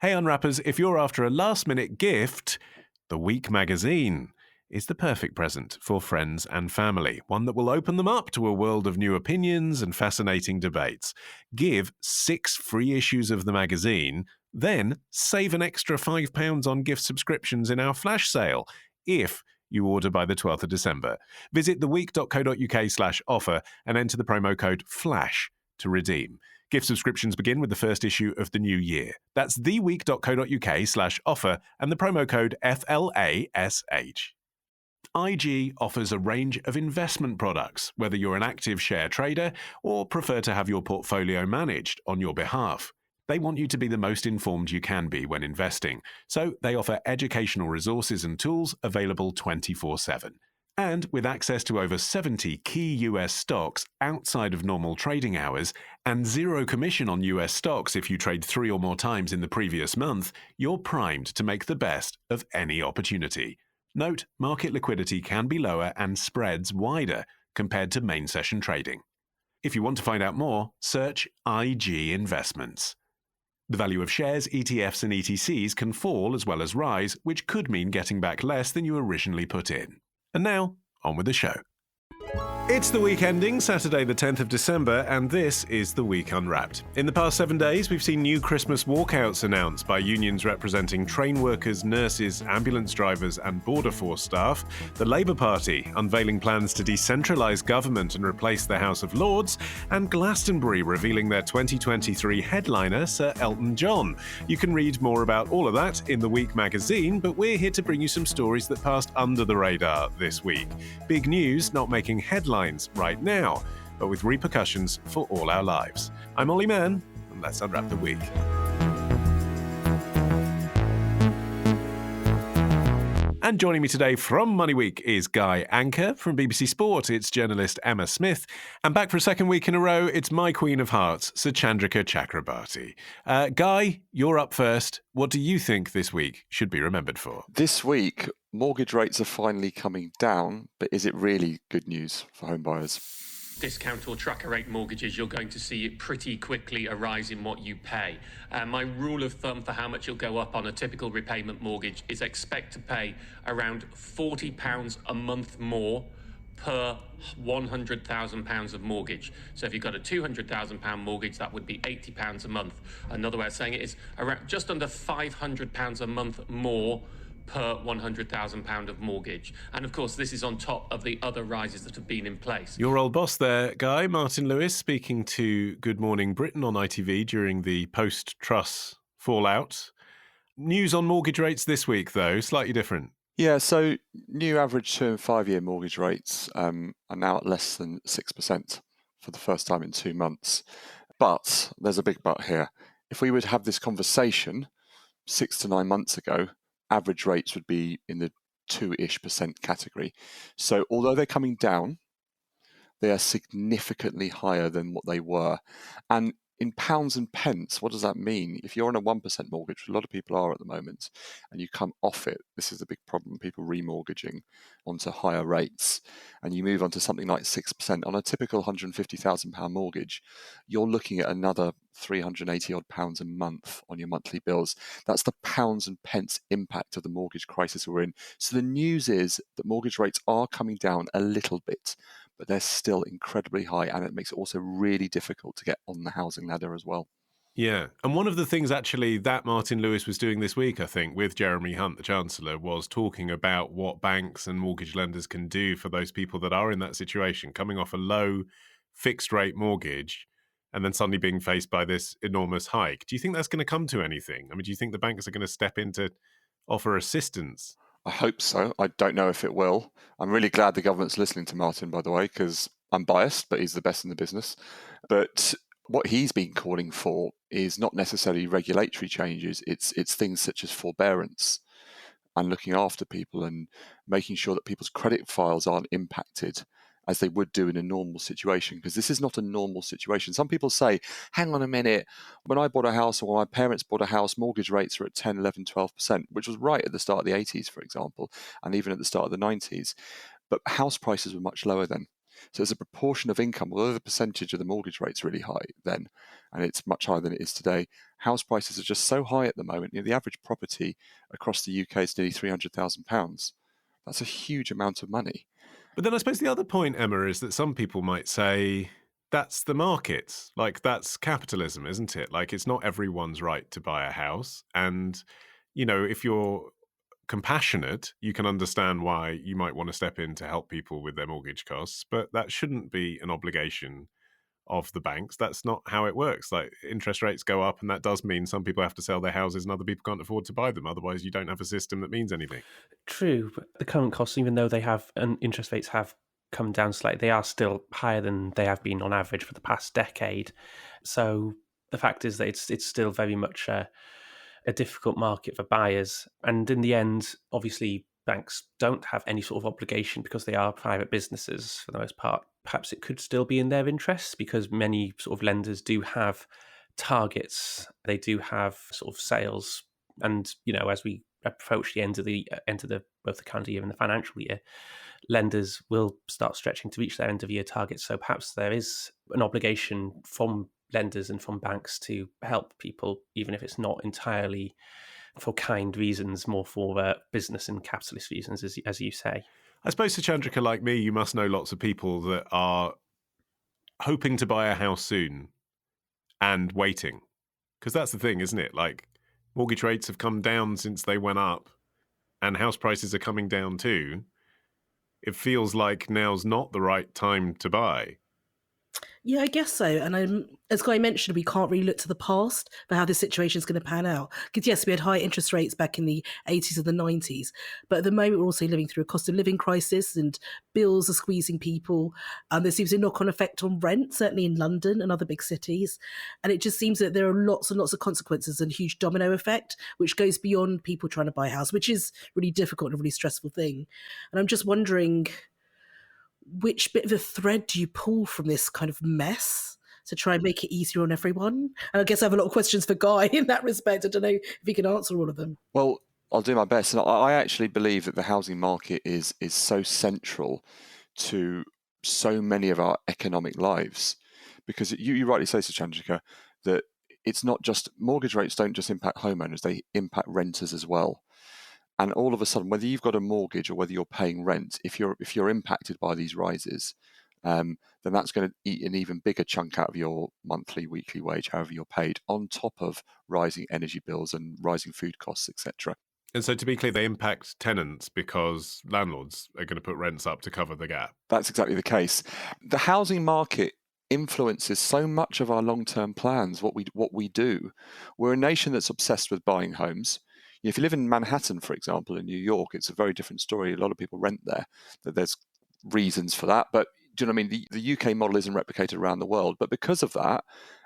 Hey Unwrappers, if you're after a last-minute gift, The Week magazine is the perfect present for friends and family, one that will open them up to a world of new opinions and fascinating debates. Give 6 free issues of the magazine, then save an extra £5 on gift subscriptions in our flash sale, if you order by the 12th of December. Visit theweek.co.uk/offer and enter the promo code FLASH to redeem. Gift subscriptions begin with the first issue of the new year. That's theweek.co.uk/offer and the promo code FLASH. IG offers a range of investment products, whether you're an active share trader or prefer to have your portfolio managed on your behalf. They want you to be the most informed you can be when investing, so they offer educational resources and tools available 24/7. And with access to over 70 key US stocks outside of normal trading hours and zero commission on US stocks if you trade 3 or more times in the previous month, you're primed to make the best of any opportunity. Note, market liquidity can be lower and spreads wider compared to main session trading. If you want to find out more, search IG Investments. The value of shares, ETFs and ETCs can fall as well as rise, which could mean getting back less than you originally put in. And now, on with the show. It's the week ending, Saturday the 10th of December, and this is The Week Unwrapped. In the past 7 days, we've seen new Christmas walkouts announced by unions representing train workers, nurses, ambulance drivers and border force staff, the Labour Party unveiling plans to decentralise government and replace the House of Lords, and Glastonbury revealing their 2023 headliner, Sir Elton John. You can read more about all of that in The Week magazine, but we're here to bring you some stories that passed under the radar this week. Big news not making headlines right now, but with repercussions for all our lives. I'm Ollie Mann, and let's unwrap the week. And joining me today from Money Week is Guy Anker. From BBC Sport, it's journalist Emma Smith. And back for a second week in a row, it's my Queen of Hearts, Sachandrika Chakrabarti. Guy, you're up first. What do you think this week should be remembered for? This week, mortgage rates are finally coming down, but is it really good news for home buyers? Discount or tracker rate mortgages, you're going to see it pretty quickly a rise in what you pay. My rule of thumb for how much you'll go up on a typical repayment mortgage is expect to pay around £40 a month more per £100,000 of mortgage. So if you've got a £200,000 mortgage, that would be £80 a month. Another way of saying it is around just under £500 a month more per £100,000 of mortgage. And of course, this is on top of the other rises that have been in place. Your old boss there, Guy, Martin Lewis, speaking to Good Morning Britain on ITV during the post-Truss fallout. News on mortgage rates this week, though, slightly different. Yeah, so new average 2 and 5 year mortgage rates are now at less than 6% for the first time in 2 months. But there's a big but here. If we would have this conversation 6 to 9 months ago, average rates would be in the 2-ish% category. So although they're coming down, they are significantly higher than what they were. And in pounds and pence, what does that mean? If you're on a 1% mortgage, a lot of people are at the moment, and you come off it, this is a big problem, people remortgaging onto higher rates, and you move on to something like 6%. On a typical £150,000 mortgage, you're looking at another £380 odd a month on your monthly bills. That's the pounds and pence impact of the mortgage crisis we're in. So the news is that mortgage rates are coming down a little bit, but they're still incredibly high, and it makes it also really difficult to get on the housing ladder as well. Yeah. And one of the things actually that Martin Lewis was doing this week, I think, with Jeremy Hunt, the Chancellor, was talking about what banks and mortgage lenders can do for those people that are in that situation, coming off a low fixed rate mortgage and then suddenly being faced by this enormous hike. Do you think that's going to come to anything? I mean, do you think the banks are going to step in to offer assistance? I hope so. I don't know if it will. I'm really glad the government's listening to Martin, by the way, because I'm biased, but he's the best in the business. But what he's been calling for is not necessarily regulatory changes. It's things such as forbearance and looking after people and making sure that people's credit files aren't impacted as they would do in a normal situation, because this is not a normal situation. Some people say, hang on a minute, when I bought a house or when my parents bought a house, mortgage rates were at 10, 11, 12%, which was right at the start of the 80s, for example, and even at the start of the 90s. But house prices were much lower then. So as a proportion of income, although the percentage of the mortgage rate's really high then, and it's much higher than it is today, house prices are just so high at the moment. The average property across the UK is nearly £300,000. That's a huge amount of money. But then I suppose the other point, Emma, is that some people might say that's the market. Like, that's capitalism, isn't it? Like, it's not everyone's right to buy a house. And, if you're compassionate, you can understand why you might want to step in to help people with their mortgage costs. But that shouldn't be an obligation of the banks. That's not how it works. Like, interest rates go up, and that does mean some people have to sell their houses and other people can't afford to buy them. Otherwise, you don't have a system that means anything. True, but the current costs, even though and interest rates have come down slightly, they are still higher than they have been on average for the past decade. So the fact is that it's still very much a difficult market for buyers. And in the end, obviously, banks don't have any sort of obligation because they are private businesses for the most part. Perhaps it could still be in their interests because many sort of lenders do have targets. They do have sort of sales. And, as we approach the end of both the calendar year and the financial year, lenders will start stretching to reach their end of year targets. So perhaps there is an obligation from lenders and from banks to help people, even if it's not entirely for kind reasons, more for business and capitalist reasons, as you say. I suppose, Suchandrika, like me, you must know lots of people that are hoping to buy a house soon and waiting. Because that's the thing, isn't it? Like, mortgage rates have come down since they went up and house prices are coming down too. It feels like now's not the right time to buy. Yeah, I guess so. And as Guy mentioned, we can't really look to the past for how this situation is going to pan out. Because yes, we had high interest rates back in the 80s and the 90s. But at the moment, we're also living through a cost of living crisis and bills are squeezing people. There seems a knock-on effect on rent, certainly in London and other big cities. And it just seems that there are lots and lots of consequences and a huge domino effect, which goes beyond people trying to buy a house, which is really difficult and a really stressful thing. And I'm just wondering, which bit of a thread do you pull from this kind of mess to try and make it easier on everyone? And I guess I have a lot of questions for Guy in that respect. I don't know if he can answer all of them. Well, I'll do my best. And I actually believe that the housing market is so central to so many of our economic lives. Because you rightly say, Suchandrika, that it's not just mortgage rates don't just impact homeowners, they impact renters as well. And all of a sudden, whether you've got a mortgage or whether you're paying rent, if you're impacted by these rises, then that's going to eat an even bigger chunk out of your monthly, weekly wage, however you're paid, on top of rising energy bills and rising food costs, etc. And so, to be clear, they impact tenants because landlords are going to put rents up to cover the gap. That's exactly the case. The housing market influences so much of our long-term plans, what we do. We're a nation that's obsessed with buying homes. If you live in Manhattan, for example, in New York, it's a very different story. A lot of people rent there. There's reasons for that. But do you know what I mean? The UK model isn't replicated around the world. But because of that,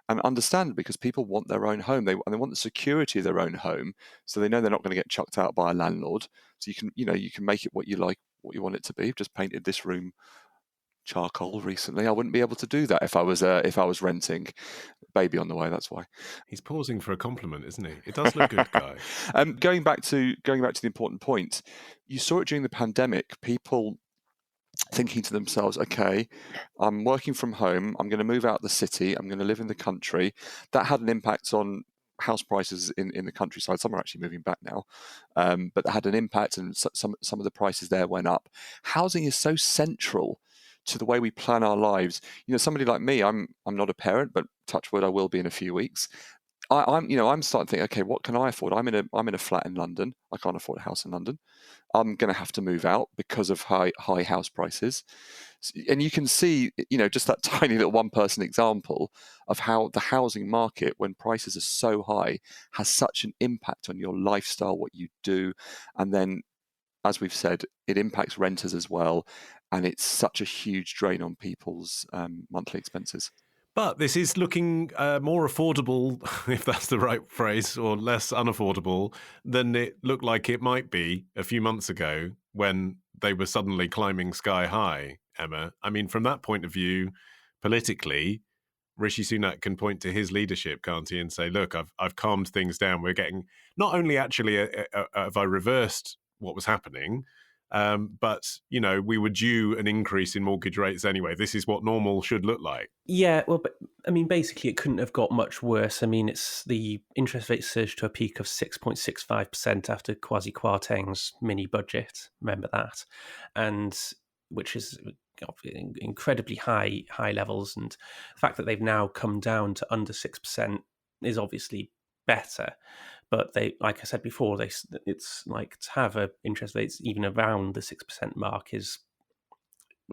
and understand, because people want their own home, they want the security of their own home, so they know they're not going to get chucked out by a landlord. So you can make it what you like, what you want it to be. I've just painted this room charcoal recently. I wouldn't be able to do that if I was renting. Baby on the way, that's why. He's pausing for a compliment, isn't he? It does look good, Guy. Going back to the important point, you saw it during the pandemic, people thinking to themselves, okay, I'm working from home, I'm going to move out of the city, I'm going to live in the country. That had an impact on house prices in the countryside. Some are actually moving back now, but that had an impact, and some of the prices there went up. Housing is so central to the way we plan our lives. Somebody like me, I'm not a parent, but touch wood, I will be in a few weeks. I'm starting to think, okay, what can I afford? I'm in a flat in London. I can't afford a house in London. I'm going to have to move out because of high house prices. And you can see, just that tiny little one-person example of how the housing market, when prices are so high, has such an impact on your lifestyle, what you do, and then, as we've said, it impacts renters as well, and it's such a huge drain on people's monthly expenses. But this is looking more affordable, if that's the right phrase, or less unaffordable than it looked like it might be a few months ago when they were suddenly climbing sky high, Emma. I mean, from that point of view, politically, Rishi Sunak can point to his leadership, can't he, and say, look, I've calmed things down. We're getting, not only actually have I reversed what was happening, But, we were due an increase in mortgage rates anyway. This is what normal should look like. Yeah, well, but basically it couldn't have got much worse. It's the interest rate surged to a peak of 6.65% after Kwasi Kwarteng's mini budget. Remember that? And which is incredibly high levels. And the fact that they've now come down to under 6% is obviously better. But they, like I said before, it's like to have interest rates even around the 6% mark is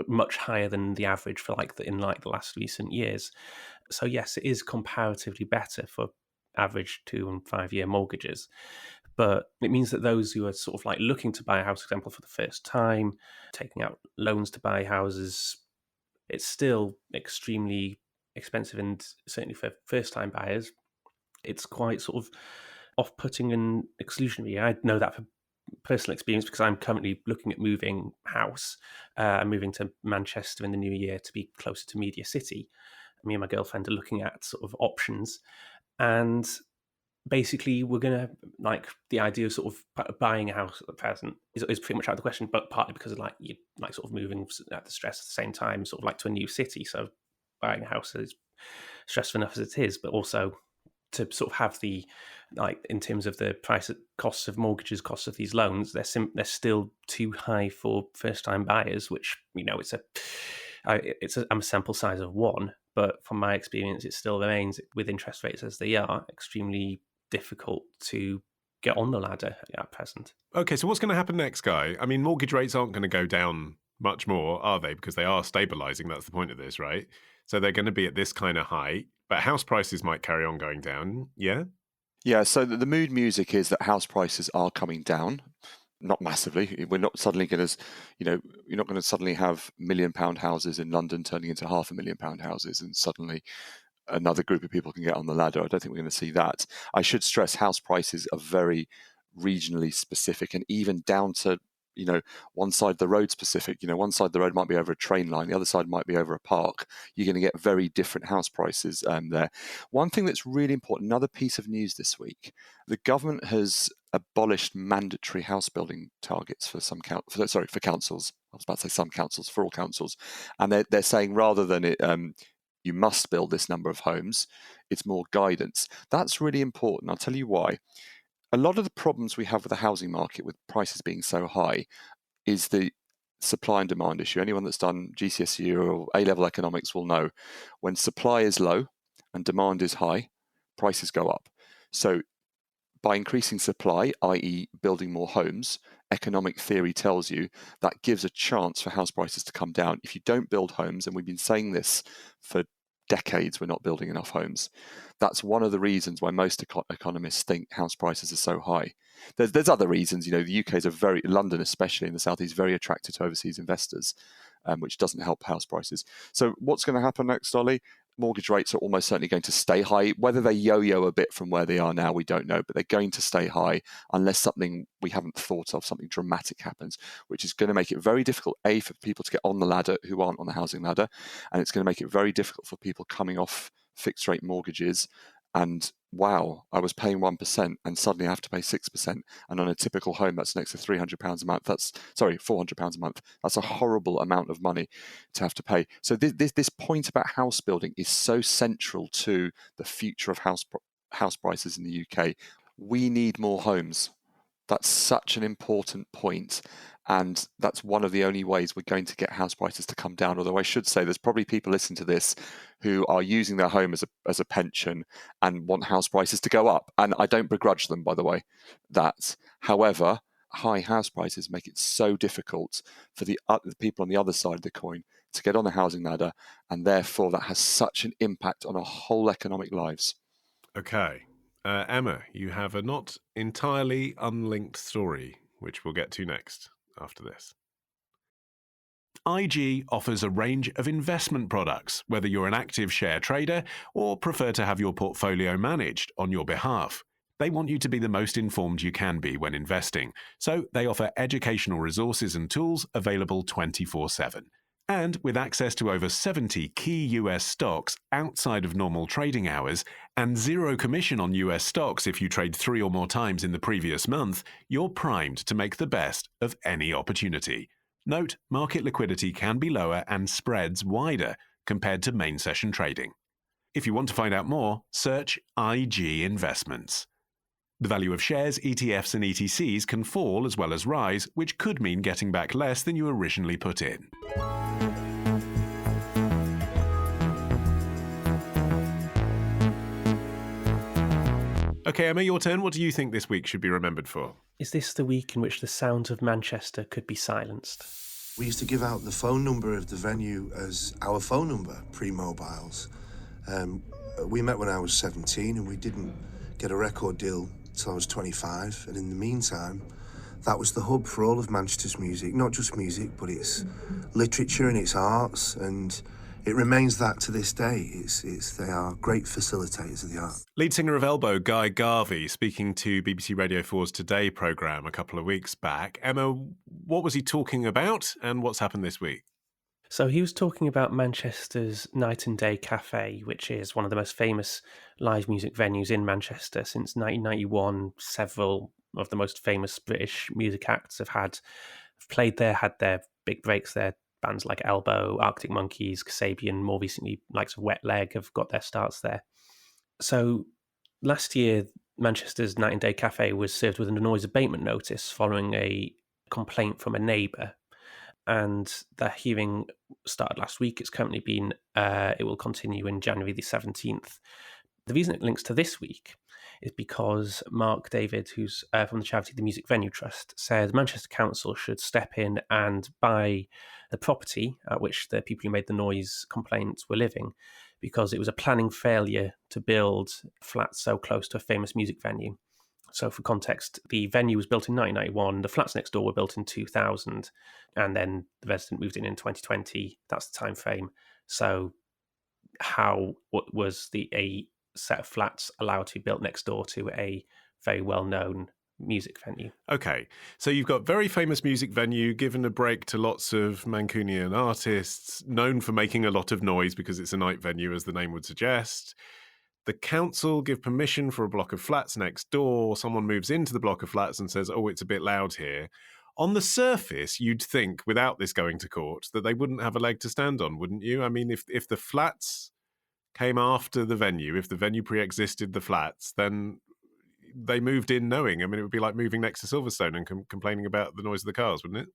much higher than the average for in the last recent years. So yes, it is comparatively better for average 2 and 5 year mortgages. But it means that those who are sort of looking to buy a house, for example, for the first time, taking out loans to buy houses, it's still extremely expensive. And certainly for first time buyers, it's quite sort of off-putting and exclusionary. I know that for personal experience because I'm currently looking at moving house. I'm moving to Manchester in the new year to be closer to Media City. Me and my girlfriend are looking at sort of options, and basically we're gonna the idea of sort of buying a house at the present is pretty much out of the question, but partly because of you sort of moving at the stress at the same time, sort of to a new city. So buying a house is stressful enough as it is, but also to sort of have the in terms of the costs of mortgages, costs of these loans, they're still too high for first time buyers. Which I'm a sample size of one, but from my experience, it still remains with interest rates as they are extremely difficult to get on the ladder at present. Okay, so what's going to happen next, Guy? Mortgage rates aren't going to go down much more, are they? Because they are stabilising. That's the point of this, right? So they're going to be at this kind of height, but house prices might carry on going down, yeah? Yeah, so the mood music is that house prices are coming down, not massively. We're not suddenly going to, you're not going to suddenly have £1 million houses in London turning into £500,000 houses and suddenly another group of people can get on the ladder. I don't think we're going to see that. I should stress house prices are very regionally specific and even down to one side of the road specific. One side of the road might be over a train line, the other side might be over a park. You're going to get very different house prices there. One thing that's really important, another piece of news this week, the government has abolished mandatory house building targets for councils. I was about to say some councils, for all councils, and they're saying rather than it, you must build this number of homes, it's more guidance. That's really important. I'll tell you why. A lot of the problems we have with the housing market with prices being so high is the supply and demand issue. Anyone that's done GCSE or A-level economics will know when supply is low and demand is high, prices go up. So by increasing supply, i.e. building more homes, economic theory tells you that gives a chance for house prices to come down. If you don't build homes, and we've been saying this for decades, we're not building enough homes. That's one of the reasons why most economists think house prices are so high. There's other reasons. The UK is London especially in the southeast, very attractive to overseas investors, which doesn't help house prices. So what's going to happen next, Ollie? Mortgage rates are almost certainly going to stay high. Whether they yo-yo a bit from where they are now, we don't know, but they're going to stay high unless something we haven't thought of, something dramatic happens, which is going to make it very difficult, A, for people to get on the ladder who aren't on the housing ladder, and it's going to make it very difficult for people coming off fixed rate mortgages and, wow, I was paying 1% and suddenly I have to pay 6%. And on a typical home, that's next to £300 a month. £400 a month. That's a horrible amount of money to have to pay. So this point about house building is so central to the future of house prices in the UK. We need more homes. That's such an important point. And that's one of the only ways we're going to get house prices to come down. Although I should say there's probably people listening to this who are using their home as a pension and want house prices to go up. And I don't begrudge them, by the way, that. However, high house prices make it so difficult for the people on the other side of the coin to get on the housing ladder. And therefore, that has such an impact on our whole economic lives. Okay. Emma, you have a not entirely unlinked story, which we'll get to next after this. IG offers a range of investment products, whether you're an active share trader or prefer to have your portfolio managed on your behalf. They want you to be the most informed you can be when investing, so they offer educational resources and tools available 24/7. And with access to over 70 key US stocks outside of normal trading hours and zero commission on US stocks if you trade 3 or more times in the previous month, you're primed to make the best of any opportunity. Note, market liquidity can be lower and spreads wider compared to main session trading. If you want to find out more, search IG Investments. The value of shares, ETFs and ETCs can fall as well as rise, which could mean getting back less than you originally put in. Okay, Emma, your turn. What do you think this week should be remembered for? Is this the week in which the sounds of Manchester could be silenced? We used to give out the phone number of the venue as our phone number, pre-mobiles. We met when I was 17 and we didn't get a record deal till I was 25. And in the meantime, that was the hub for all of Manchester's music, not just music, but its literature and its arts, and it remains that to this day. They are great facilitators of the art. Lead singer of Elbow, Guy Garvey, speaking to BBC Radio 4's Today programme a couple of weeks back. Emma, what was he talking about and what's happened this week? So he was talking about Manchester's Night and Day Cafe, which is one of the most famous live music venues in Manchester. Since 1991, several of the most famous British music acts have played there, had their big breaks there. Bands like Elbow, Arctic Monkeys, Kasabian, more recently likes of Wet Leg have got their starts there. So last year, Manchester's Night and Day Cafe was served with a noise abatement notice following a complaint from a neighbour. And the hearing started last week. It's currently been, it will continue in January the 17th. The reason it links to this week is because Mark David, who's from the charity The Music Venue Trust, said Manchester Council should step in and buy the property at which the people who made the noise complaints were living, because it was a planning failure to build flats so close to a famous music venue. So for context, the venue was built in 1991, the flats next door were built in 2000, and then the resident moved in 2020. That's the time frame. So how was a set of flats allowed to be built next door to a very well-known music venue? Okay, so you've got very famous music venue, given a break to lots of Mancunian artists, known for making a lot of noise because it's a night venue, as the name would suggest. The council give permission for a block of flats next door. Someone moves into the block of flats and says, oh, it's a bit loud here. On the surface, you'd think, without this going to court, that they wouldn't have a leg to stand on, wouldn't you? I mean, if the flats came after the venue, if the venue pre-existed the flats, then they moved in knowing. I mean, it would be like moving next to Silverstone and complaining about the noise of the cars, wouldn't it?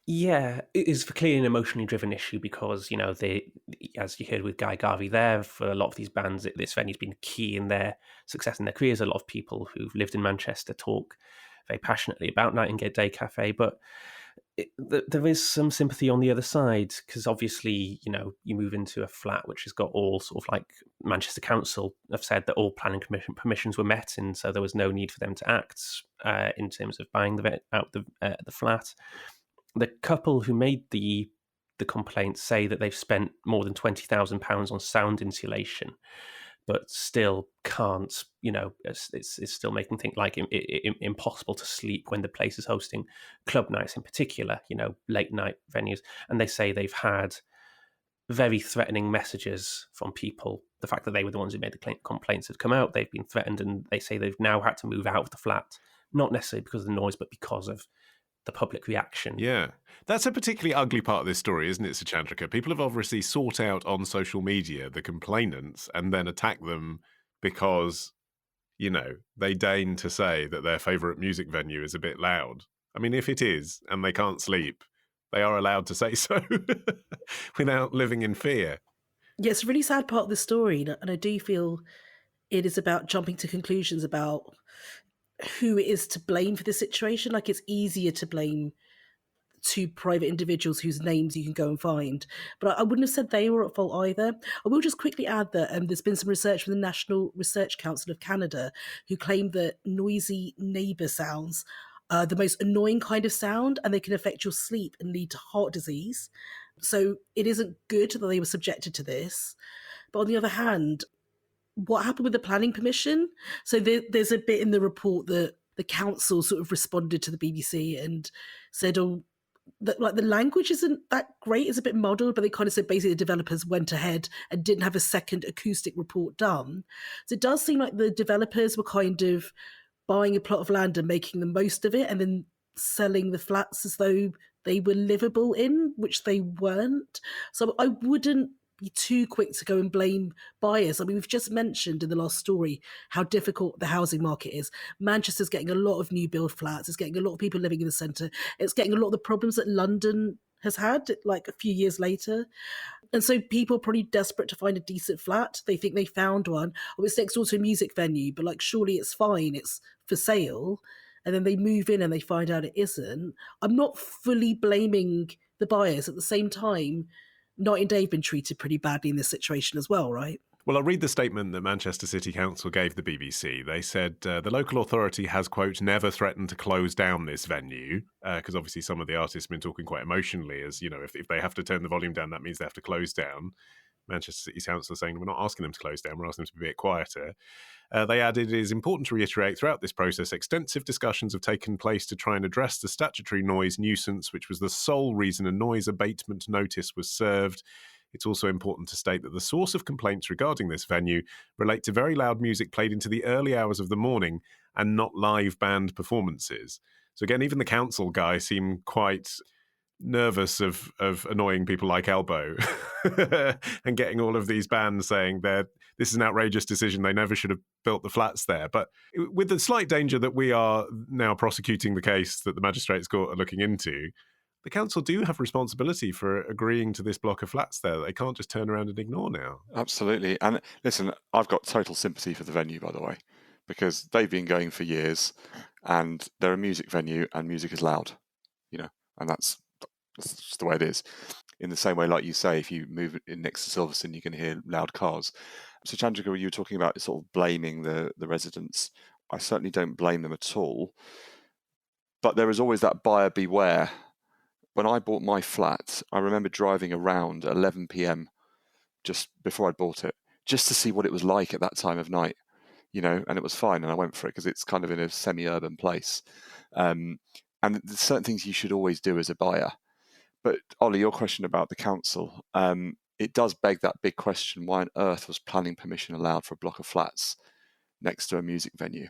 Yeah, it is clearly an emotionally driven issue because, as you heard with Guy Garvey there, for a lot of these bands, this venue's been key in their success in their careers. A lot of people who've lived in Manchester talk very passionately about Night and Day Cafe, but there is some sympathy on the other side because obviously, you move into a flat which has got all sort of like Manchester Council have said that all planning permissions were met, and so there was no need for them to act in terms of buying the flat. The couple who made the complaint say that they've spent more than £20,000 on sound insulation, but still can't, it's still making things like impossible to sleep when the place is hosting club nights in particular, late night venues. And they say they've had very threatening messages from people. The fact that they were the ones who made the complaints had come out, they've been threatened, and they say they've now had to move out of the flat, not necessarily because of the noise, but because of the public reaction. Yeah, that's a particularly ugly part of this story, isn't it, Suchandrika? People have obviously sought out on social media the complainants and then attack them because, they deign to say that their favourite music venue is a bit loud. I mean, if it is and they can't sleep, they are allowed to say so without living in fear. Yeah, it's a really sad part of the story, and I do feel it is about jumping to conclusions about who it is to blame for this situation. Like, it's easier to blame two private individuals whose names you can go and find, but I wouldn't have said they were at fault either. I will just quickly add that there's been some research from the National Research Council of Canada who claim that noisy neighbour sounds are the most annoying kind of sound, and they can affect your sleep and lead to heart disease. So it isn't good that they were subjected to this. But on the other hand, what happened with the planning permission? So there's a bit in the report that the council sort of responded to the BBC and said, oh, the language isn't that great. It's a bit muddled, but they kind of said basically the developers went ahead and didn't have a second acoustic report done. So it does seem like the developers were kind of buying a plot of land and making the most of it and then selling the flats as though they were livable in, which they weren't. So I wouldn't be too quick to go and blame buyers. I mean, we've just mentioned in the last story how difficult the housing market is. Manchester's getting a lot of new build flats. It's getting a lot of people living in the centre. It's getting a lot of the problems that London has had like a few years later. And so people are probably desperate to find a decent flat. They think they found one. Oh, it's next door to a music venue, but like surely it's fine. It's for sale. And then they move in and they find out it isn't. I'm not fully blaming the buyers. At the same time, Night and Day have been treated pretty badly in this situation as well, right? Well, I'll read the statement that Manchester City Council gave the BBC. They said the local authority has, quote, never threatened to close down this venue, because obviously some of the artists have been talking quite emotionally as, you know, if they have to turn the volume down, that means they have to close down. Manchester City Council are saying we're not asking them to close down, we're asking them to be a bit quieter. They added, it is important to reiterate throughout this process, extensive discussions have taken place to try and address the statutory noise nuisance, which was the sole reason a noise abatement notice was served. It's also important to state that the source of complaints regarding this venue relate to very loud music played into the early hours of the morning and not live band performances. So again, even the council guy seemed quite nervous of annoying people like Elbow and getting all of these bands saying that this is an outrageous decision, they never should have built the flats there. But with the slight danger that we are now prosecuting the case that the Magistrates Court are looking into, the council do have responsibility for agreeing to this block of flats there. They can't just turn around and ignore now. Absolutely. And listen, I've got total sympathy for the venue, by the way, because they've been going for years and they're a music venue and music is loud, you know, and that's just the way it is. In the same way, like you say, if you move in next to Silverstone, you can hear loud cars. So Chandrika, you were talking about sort of blaming the residents. I certainly don't blame them at all. But there is always that buyer beware. When I bought my flat, I remember driving around at 11 p.m. just before I bought it, just to see what it was like at that time of night, you know, and it was fine. And I went for it because it's kind of in a semi-urban place. And there's certain things you should always do as a buyer. But Ollie, your question about the council, it does beg that big question, why on earth was planning permission allowed for a block of flats next to a music venue?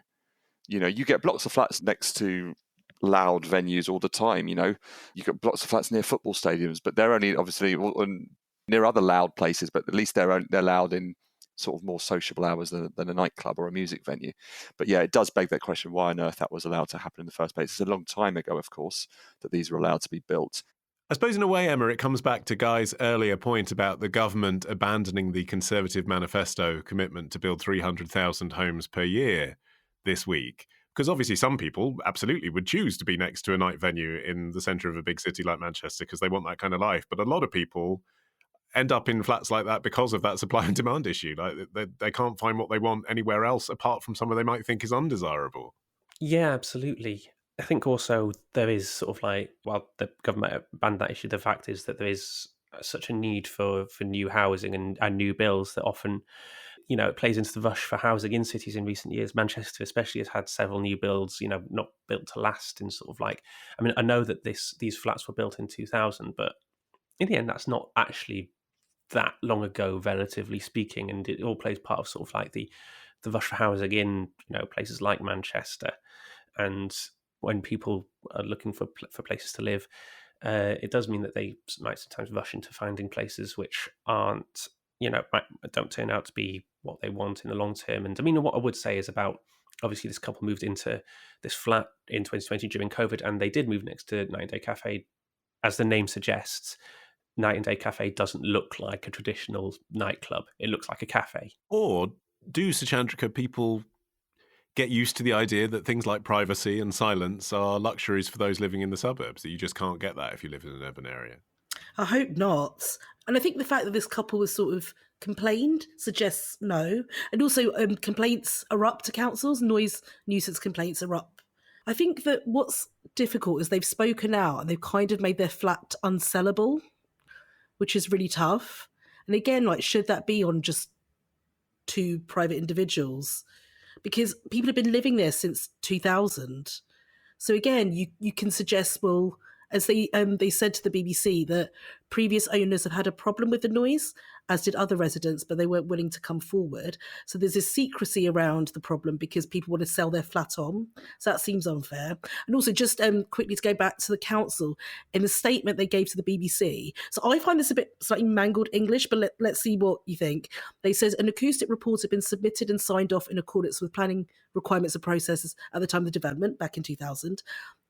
You know, you get blocks of flats next to loud venues all the time, you know. You get blocks of flats near football stadiums, but they're only obviously near other loud places, but at least they're loud in sort of more sociable hours than a nightclub or a music venue. But yeah, it does beg that question, why on earth that was allowed to happen in the first place. It's a long time ago, of course, that these were allowed to be built. I suppose in a way, Emma, it comes back to Guy's earlier point about the government abandoning the Conservative manifesto commitment to build 300,000 homes per year this week. Because obviously some people absolutely would choose to be next to a night venue in the centre of a big city like Manchester because they want that kind of life. But a lot of people end up in flats like that because of that supply and demand issue. Like they can't find what they want anywhere else apart from somewhere they might think is undesirable. Yeah, absolutely. I think also there is sort of like, while the government banned that issue, the fact is that there is such a need for new housing and new builds that often, you know, it plays into the rush for housing in cities in recent years. Manchester especially has had several new builds, you know, not built to last in sort of like, I mean, I know that these flats were built in 2000, but in the end, that's not actually that long ago, relatively speaking, and it all plays part of sort of like the rush for housing in, you know, places like Manchester. And when people are looking for places to live, it does mean that they might sometimes rush into finding places which aren't, you know, don't turn out to be what they want in the long term. And I mean, what I would say is about, obviously this couple moved into this flat in 2020 during COVID, and they did move next to Night and Day Cafe. As the name suggests, Night and Day Cafe doesn't look like a traditional nightclub. It looks like a cafe. Or do, Suchandrika, people get used to the idea that things like privacy and silence are luxuries for those living in the suburbs, that you just can't get that if you live in an urban area? I hope not. And I think the fact that this couple was sort of complained suggests no. And also complaints are up to councils, noise nuisance complaints are up. I think that what's difficult is they've spoken out and they've kind of made their flat unsellable, which is really tough. And again, like, should that be on just two private individuals? Because people have been living there since 2000. So again, you can suggest, well, as they said to the BBC that previous owners have had a problem with the noise, as did other residents, but they weren't willing to come forward. So there's this secrecy around the problem because people want to sell their flat on. So that seems unfair. And also, just quickly to go back to the council, in the statement they gave to the BBC, so I find this a bit slightly mangled English, but let's see what you think. They said an acoustic report had been submitted and signed off in accordance with planning requirements and processes at the time of the development back in 2000.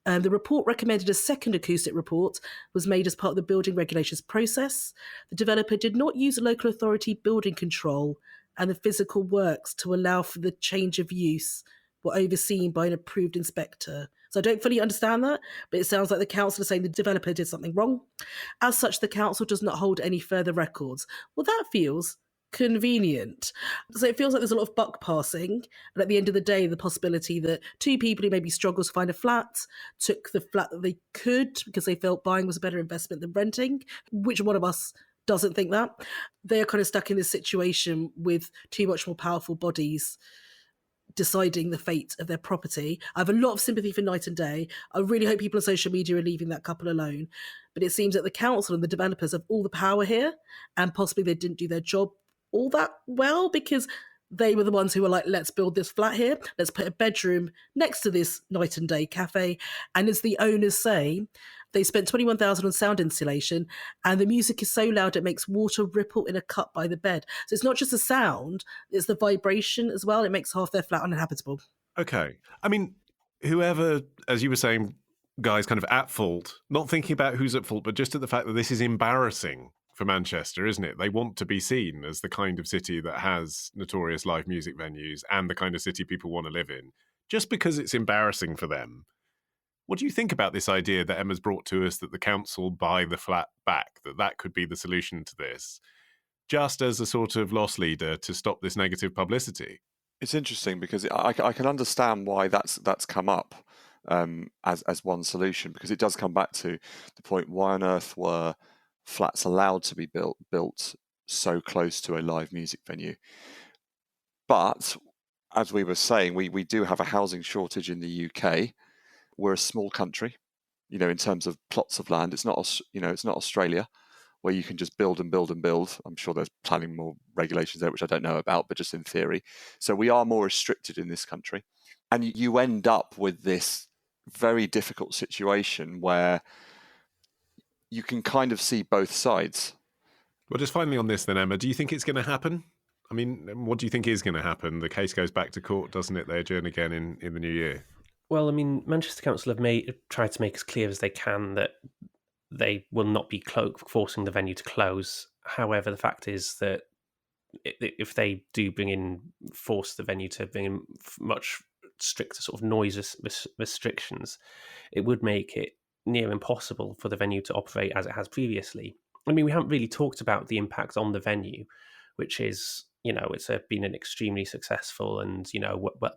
The report recommended a second acoustic report was made as part of the building regulations process. The developer did not use local authority building control, and the physical works to allow for the change of use were overseen by an approved inspector. So I don't fully understand that, but it sounds like the council is saying the developer did something wrong. As such, the council does not hold any further records. Well, that feels convenient. So it feels like there's a lot of buck passing, and at the end of the day, the possibility that two people who maybe struggled to find a flat took the flat that they could because they felt buying was a better investment than renting. Which one of us doesn't think that? They're kind of stuck in this situation with two much more powerful bodies deciding the fate of their property. I have a lot of sympathy for Night and Day. I really hope people on social media are leaving that couple alone. But it seems that the council and the developers have all the power here, and possibly they didn't do their job all that well because they were the ones who were like, let's build this flat here. Let's put a bedroom next to this Night and Day cafe. And as the owners say, they spent $21,000 on sound insulation, and the music is so loud it makes water ripple in a cup by the bed. So it's not just the sound, it's the vibration as well. It makes half their flat uninhabitable. Okay. I mean, whoever, as you were saying, guys, kind of at fault, not thinking about who's at fault, but just at the fact that this is embarrassing for Manchester, isn't it? They want to be seen as the kind of city that has notorious live music venues and the kind of city people want to live in. Just because it's embarrassing for them, what do you think about this idea that Emma's brought to us that the council buy the flat back, that could be the solution to this, just as a sort of loss leader to stop this negative publicity? It's interesting because I can understand why that's come up as one solution, because it does come back to the point, why on earth were flats allowed to be built so close to a live music venue? But as we were saying, we do have a housing shortage in the UK. We're a small country, in terms of plots of land. It's not Australia, where you can just build and build and build. I'm sure there's planning more regulations there, which I don't know about, but just in theory. So we are more restricted in this country. And you end up with this very difficult situation where you can kind of see both sides. Well, just finally on this then, Emma, do you think it's going to happen? I mean, what do you think is going to happen? The case goes back to court, doesn't it? They adjourn again in the new year. Well, I mean, Manchester Council have tried to make as clear as they can that they will not be forcing the venue to close. However, the fact is that if they do force the venue to bring in much stricter sort of noise restrictions, it would make it near impossible for the venue to operate as it has previously. I mean, we haven't really talked about the impact on the venue, which is, it's been an extremely successful and,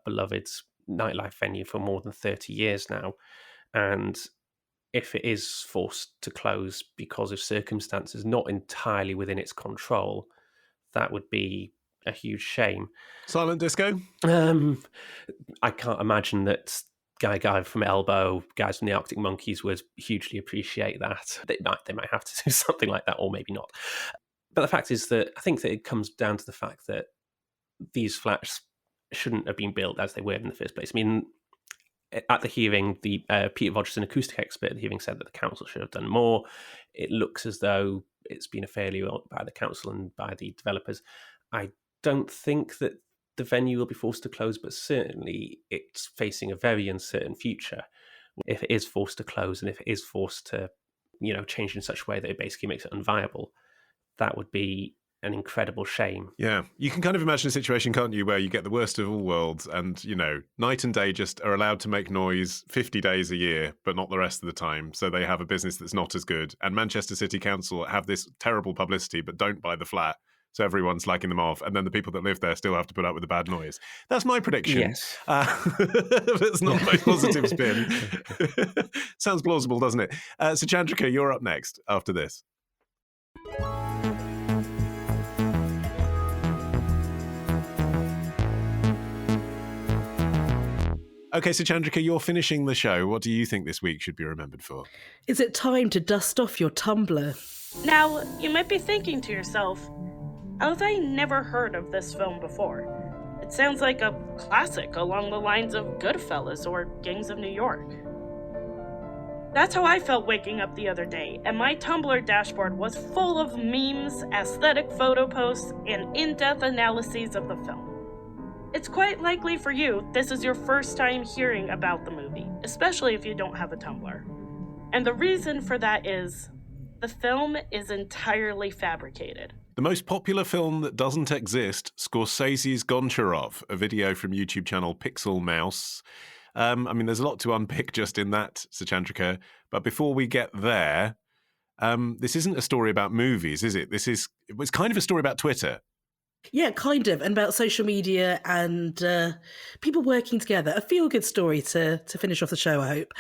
beloved nightlife venue for more than 30 years now. And if it is forced to close because of circumstances not entirely within its control, that would be a huge shame. Silent disco? I can't imagine that Guy from Elbow, guys from the Arctic Monkeys would hugely appreciate that. They might have to do something like that, or maybe not. But the fact is that I think that it comes down to the fact that these flats shouldn't have been built as they were in the first place. I mean, at the hearing, the Peter Rogers, an acoustic expert at the hearing, said that the council should have done more. It looks as though it's been a failure by the council and by the developers. I don't think that the venue will be forced to close, but certainly it's facing a very uncertain future if it is forced to close, and if it is forced to, change in such a way that it basically makes it unviable. That would be an incredible shame. Yeah, you can kind of imagine a situation, can't you, where you get the worst of all worlds and, Night and Day just are allowed to make noise 50 days a year, but not the rest of the time. So they have a business that's not as good. And Manchester City Council have this terrible publicity, but don't buy the flat. So everyone's slagging them off. And then the people that live there still have to put up with the bad noise. That's my prediction. Yes. It's not my positive spin. Sounds plausible, doesn't it? So Chandrika, you're up next after this. Okay, so Chandrika, you're finishing the show. What do you think this week should be remembered for? Is it time to dust off your Tumblr? Now, you might be thinking to yourself, how have I never heard of this film before? It sounds like a classic along the lines of Goodfellas or Gangs of New York. That's how I felt waking up the other day, and my Tumblr dashboard was full of memes, aesthetic photo posts, and in-depth analyses of the film. It's quite likely for you this is your first time hearing about the movie, especially if you don't have a Tumblr. And the reason for that is the film is entirely fabricated. The most popular film that doesn't exist, Scorsese's Goncharov, a video from YouTube channel Pixel Mouse. I mean, there's a lot to unpick just in that, Sachandrika. But before we get there, this isn't a story about movies, is it? It's kind of a story about Twitter. Yeah, kind of, and about social media and people working together. A feel-good story to finish off the show, I hope.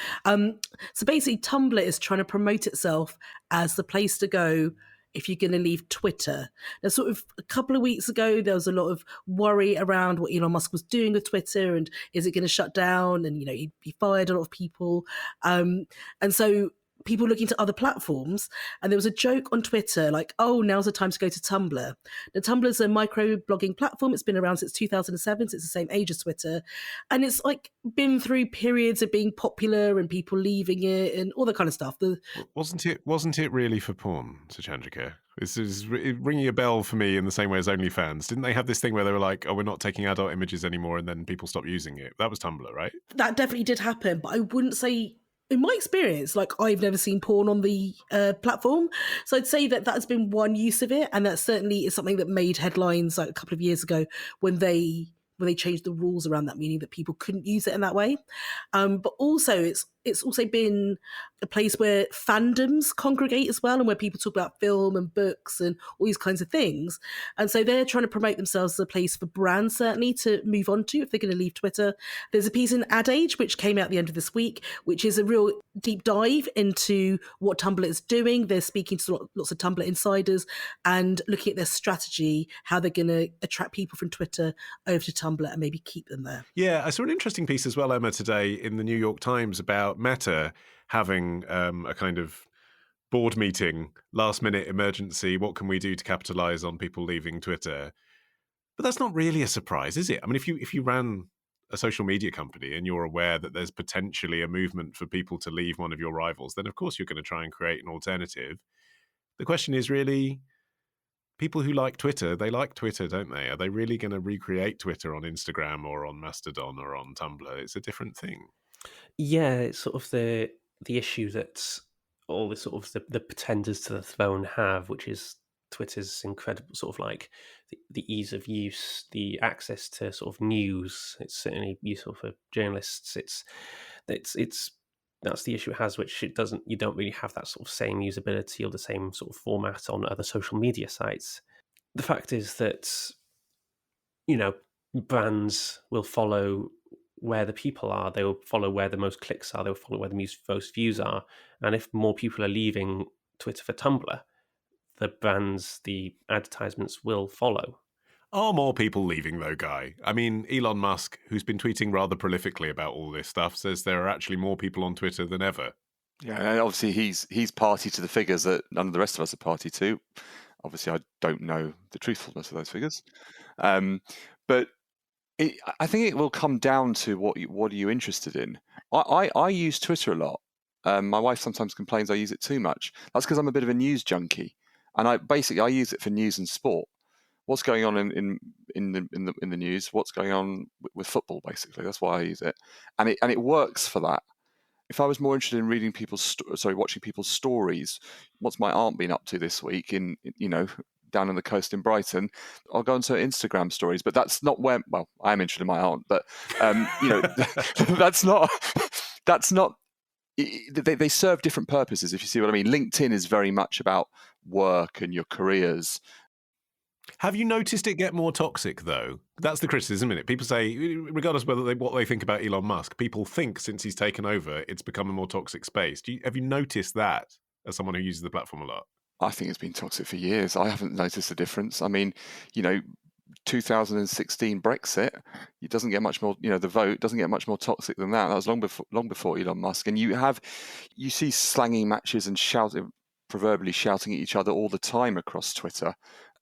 So basically, Tumblr is trying to promote itself as the place to go if you're going to leave Twitter. Now, sort of a couple of weeks ago, there was a lot of worry around what Elon Musk was doing with Twitter and is it going to shut down? And, he fired a lot of people. And so people looking to other platforms, and there was a joke on Twitter like, oh, now's the time to go to Tumblr. Now, Tumblr's a micro-blogging platform. It's been around since 2007, so it's the same age as Twitter. And it's like been through periods of being popular and people leaving it and all that kind of stuff. Wasn't it really for porn, Sachandrika? This is ringing a bell for me in the same way as OnlyFans. Didn't they have this thing where they were like, oh, we're not taking adult images anymore, and then people stopped using it? That was Tumblr, right? That definitely did happen, but I wouldn't say... In my experience, I've never seen porn on the platform. So I'd say that has been one use of it. And that certainly is something that made headlines a couple of years ago when they changed the rules around that, meaning that people couldn't use it in that way. But also it's also been a place where fandoms congregate as well, and where people talk about film and books and all these kinds of things. And so they're trying to promote themselves as a place for brands, certainly, to move on to if they're going to leave Twitter. There's a piece in Ad Age, which came out at the end of this week, which is a real deep dive into what Tumblr is doing. They're speaking to lots of Tumblr insiders and looking at their strategy, how they're going to attract people from Twitter over to Tumblr and maybe keep them there. Yeah, I saw an interesting piece as well, Emma, today in the New York Times about Meta having a kind of board meeting, last minute emergency. What can we do to capitalize on people leaving Twitter? But that's not really a surprise, is it? I mean, if you ran a social media company and you're aware that there's potentially a movement for people to leave one of your rivals, then of course you're going to try and create an alternative. The question is really, people who like Twitter, they like Twitter, don't they? Are they really going to recreate Twitter on Instagram or on Mastodon or on Tumblr? It's a different thing. Yeah, it's sort of the issue that all the sort of the pretenders to the throne have, which is Twitter's incredible sort of like the ease of use, the access to sort of news. It's certainly useful for journalists. It's that's the issue it has, which it doesn't. You don't really have that sort of same usability or the same sort of format on other social media sites. The fact is that brands will follow where the people are. They will follow where the most clicks are. They will follow where the most views are. And if more people are leaving Twitter for Tumblr, the brands, the advertisements will follow. Are more people leaving, though, Guy? I mean, Elon Musk, who's been tweeting rather prolifically about all this stuff, says there are actually more people on Twitter than ever. Yeah, and obviously he's party to the figures that none of the rest of us are party to. Obviously, I don't know the truthfulness of those figures. But I think it will come down to what are you interested in. I use Twitter a lot. My wife sometimes complains I use it too much. That's because I'm a bit of a news junkie, and I use it for news and sport. What's going on in the news? What's going on with football? Basically, that's why I use it, and it works for that. If I was more interested in reading watching people's stories, what's my aunt been up to this week down on the coast in Brighton, I'll go into Instagram stories. But that's not where. Well, I am interested in my aunt, but that's not. They serve different purposes, if you see what I mean. LinkedIn is very much about work and your careers. Have you noticed it get more toxic, though? That's the criticism, isn't it? People say, regardless of what they think about Elon Musk, people think since he's taken over, it's become a more toxic space. Have you noticed that as someone who uses the platform a lot? I think it's been toxic for years. I haven't noticed a difference. I mean, 2016 Brexit, it doesn't get much more, the vote doesn't get much more toxic than that. That was long before Elon Musk. And you see slanging matches and proverbially shouting at each other all the time across Twitter.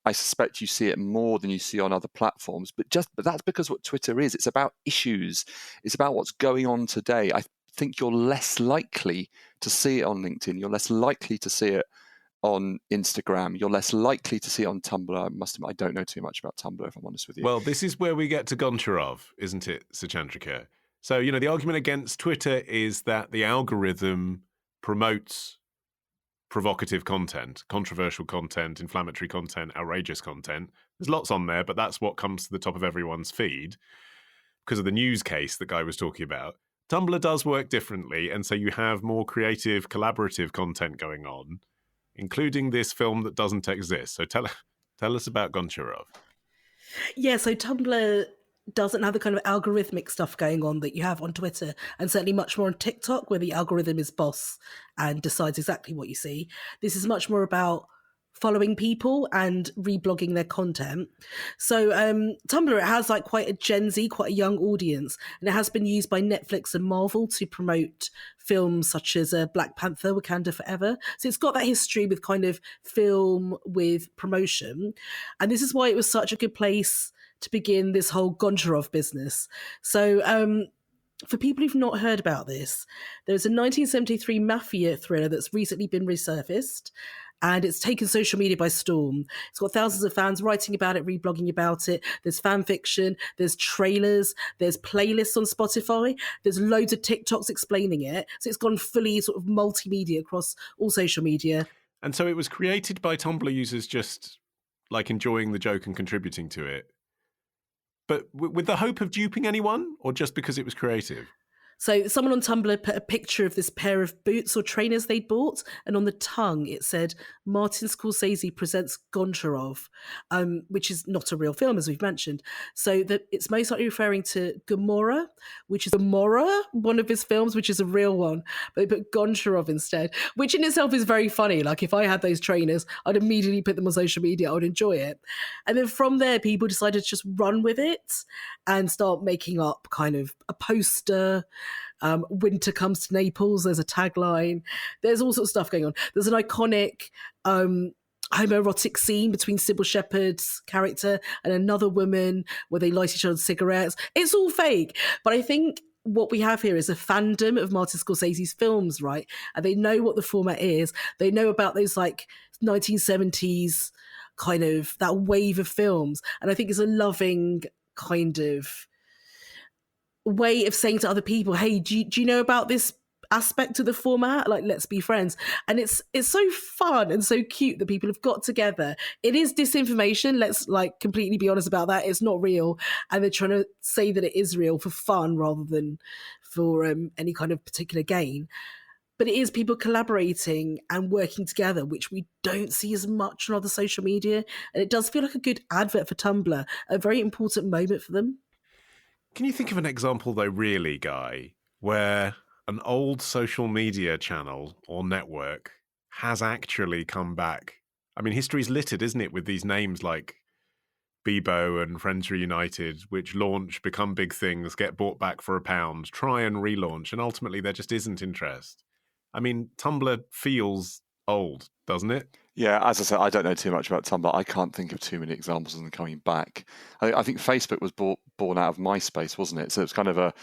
I suspect you see it more than you see on other platforms, but that's because what Twitter is. It's about issues. It's about what's going on today. I think you're less likely to see it on LinkedIn. You're less likely to see it on Instagram. You're less likely to see it on Tumblr. I must admit, I don't know too much about Tumblr, if I'm honest with you. Well, this is where we get to Goncharov, isn't it, Suchandrika? So, the argument against Twitter is that the algorithm promotes provocative content, controversial content, inflammatory content, outrageous content. There's lots on there, but that's what comes to the top of everyone's feed because of the news case that Guy was talking about. Tumblr does work differently, and so you have more creative, collaborative content going on, including this film that doesn't exist. So tell us about Goncharov. Yeah, so Tumblr doesn't have the kind of algorithmic stuff going on that you have on Twitter, and certainly much more on TikTok, where the algorithm is boss and decides exactly what you see. This is much more about following people and reblogging their content. So Tumblr, it has like quite a Gen Z, quite a young audience, and it has been used by Netflix and Marvel to promote films such as Black Panther, Wakanda Forever. So it's got that history with kind of film with promotion. And this is why it was such a good place to begin this whole Goncharov business. So for people who've not heard about this, there's a 1973 mafia thriller that's recently been resurfaced, and it's taken social media by storm. It's got thousands of fans writing about it, reblogging about it. There's fan fiction, there's trailers, there's playlists on Spotify, there's loads of TikToks explaining it. So it's gone fully sort of multimedia across all social media. And so it was created by Tumblr users just like enjoying the joke and contributing to it. But with the hope of duping anyone, or just because it was creative? So someone on Tumblr put a picture of this pair of boots or trainers they'd bought, and on the tongue it said, Martin Scorsese presents Goncharov, which is not a real film, as we've mentioned. So it's most likely referring to Gomorrah, which is Gomorrah, one of his films, which is a real one. But they put Goncharov instead, which in itself is very funny. Like, if I had those trainers, I'd immediately put them on social media. I would enjoy it. And then from there, people decided to just run with it and start making up kind of a poster. Winter comes to Naples, there's a tagline, there's all sorts of stuff going on. There's an iconic homoerotic scene between Sybil Shepherd's character and another woman where they light each other's cigarettes. It's all fake, but I think what we have here is a fandom of Martin Scorsese's films, right? And they know what the format is. They know about those like 1970s kind of that wave of films, and I think it's a loving kind of way of saying to other people, hey, do you know about this aspect of the format? Like, let's be friends. And it's so fun and so cute that people have got together. It is disinformation, let's like completely be honest about that. It's not real, and they're trying to say that it is real for fun rather than for any kind of particular gain. But it is people collaborating and working together, which we don't see as much on other social media. And it does feel like a good advert for Tumblr, a very important moment for them. Can you think of an example, though, really, Guy, where an old social media channel or network has actually come back? I mean, history's littered, isn't it, with these names like Bebo and Friends Reunited, which launch, become big things, get bought back for £1, try and relaunch, and ultimately there just isn't interest. I mean, Tumblr feels old, doesn't it? Yeah, as I said, I don't know too much about Tumblr. I can't think of too many examples of them coming back. I think Facebook was born out of MySpace, wasn't it? So it's kind of a,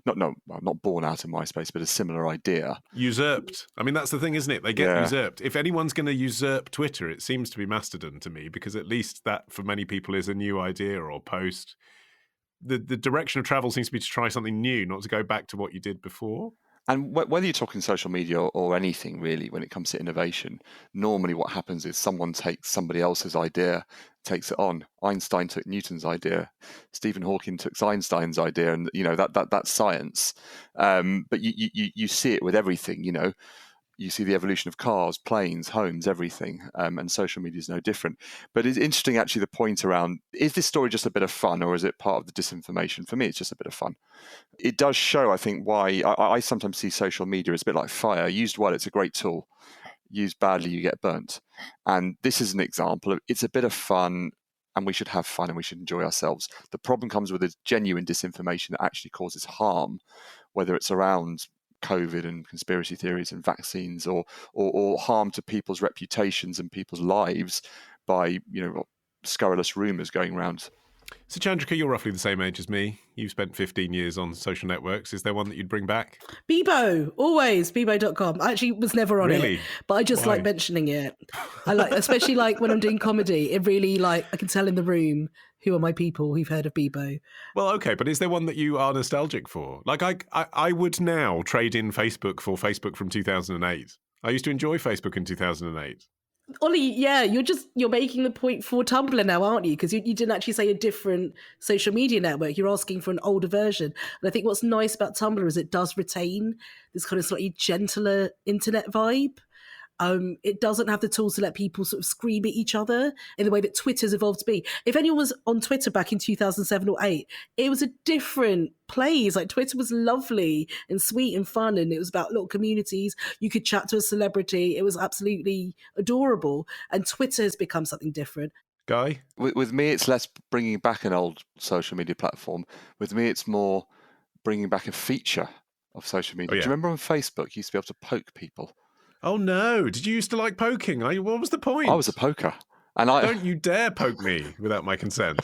not born out of MySpace, but a similar idea. Usurped. I mean, that's the thing, isn't it? They get usurped. If anyone's going to usurp Twitter, it seems to be Mastodon to me, because at least that, for many people, is a new idea or post. The direction of travel seems to be to try something new, not to go back to what you did before. And whether you're talking social media or anything really, when it comes to innovation, normally what happens is someone takes somebody else's idea, takes it on. Einstein took Newton's idea. Stephen Hawking took Einstein's idea, and that's science. But you see it with everything. You see the evolution of cars, planes, homes, everything, and social media is no different. But it's interesting, actually, the point around, is this story just a bit of fun, or is it part of the disinformation? For me, it's just a bit of fun. It does show, I think, why I sometimes see social media as a bit like fire. Used well, it's a great tool. Used badly, you get burnt. And this is an example of, it's a bit of fun, and we should have fun and we should enjoy ourselves. The problem comes with the genuine disinformation that actually causes harm, whether it's around COVID and conspiracy theories and vaccines, or harm to people's reputations and people's lives by, scurrilous rumours going around. So, Chandrika, you're roughly the same age as me. You've spent 15 years on social networks. Is there one that you'd bring back? Bebo, always Bebo.com. I actually was never on it, but I just like mentioning it. I like, especially like when I'm doing comedy, it really I can tell in the room who are my people who've heard of Bebo. Well, okay, but is there one that you are nostalgic for? Like I would now trade in Facebook for Facebook from 2008. I used to enjoy Facebook in 2008. Ollie, yeah, you're making the point for Tumblr now, aren't you? Because you didn't actually say a different social media network. You're asking for an older version. And I think what's nice about Tumblr is it does retain this kind of slightly gentler internet vibe. It doesn't have the tools to let people sort of scream at each other in the way that Twitter's evolved to be. If anyone was on Twitter back in 2007 or 8, it was a different place. Like, Twitter was lovely and sweet and fun, and it was about little communities. You could chat to a celebrity. It was absolutely adorable. And Twitter has become something different. Guy? With me, it's less bringing back an old social media platform. With me, it's more bringing back a feature of social media. Oh, yeah. Do you remember on Facebook, you used to be able to poke people? Oh, no. Did you used to like poking? What was the point? I was a poker. And Don't you dare poke me without my consent.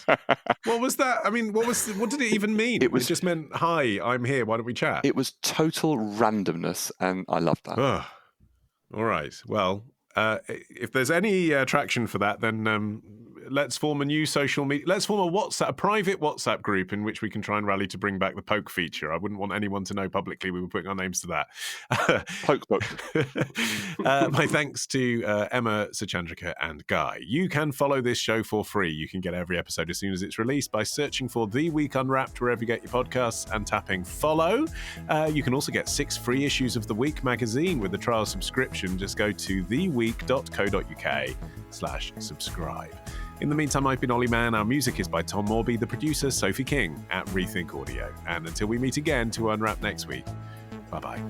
What was that? I mean, what did it even mean? It just meant, hi, I'm here. Why don't we chat? It was total randomness, and I loved that. Oh, all right. Well, if there's any traction for that, then let's form a new social media. Let's form a private WhatsApp group in which we can try and rally to bring back the poke feature. I wouldn't want anyone to know publicly we were putting our names to that. Poke book. My thanks to Emma, Suchandrika, and Guy. You can follow this show for free. You can get every episode as soon as it's released by searching for The Week Unwrapped wherever you get your podcasts and tapping follow. You can also get 6 free issues of The Week magazine with a trial subscription. Just go to theweek.co.uk/subscribe. In the meantime, I've been Ollie Mann. Our music is by Tom Morby, the producer, Sophie King at Rethink Audio. And until we meet again to unwrap next week, bye-bye.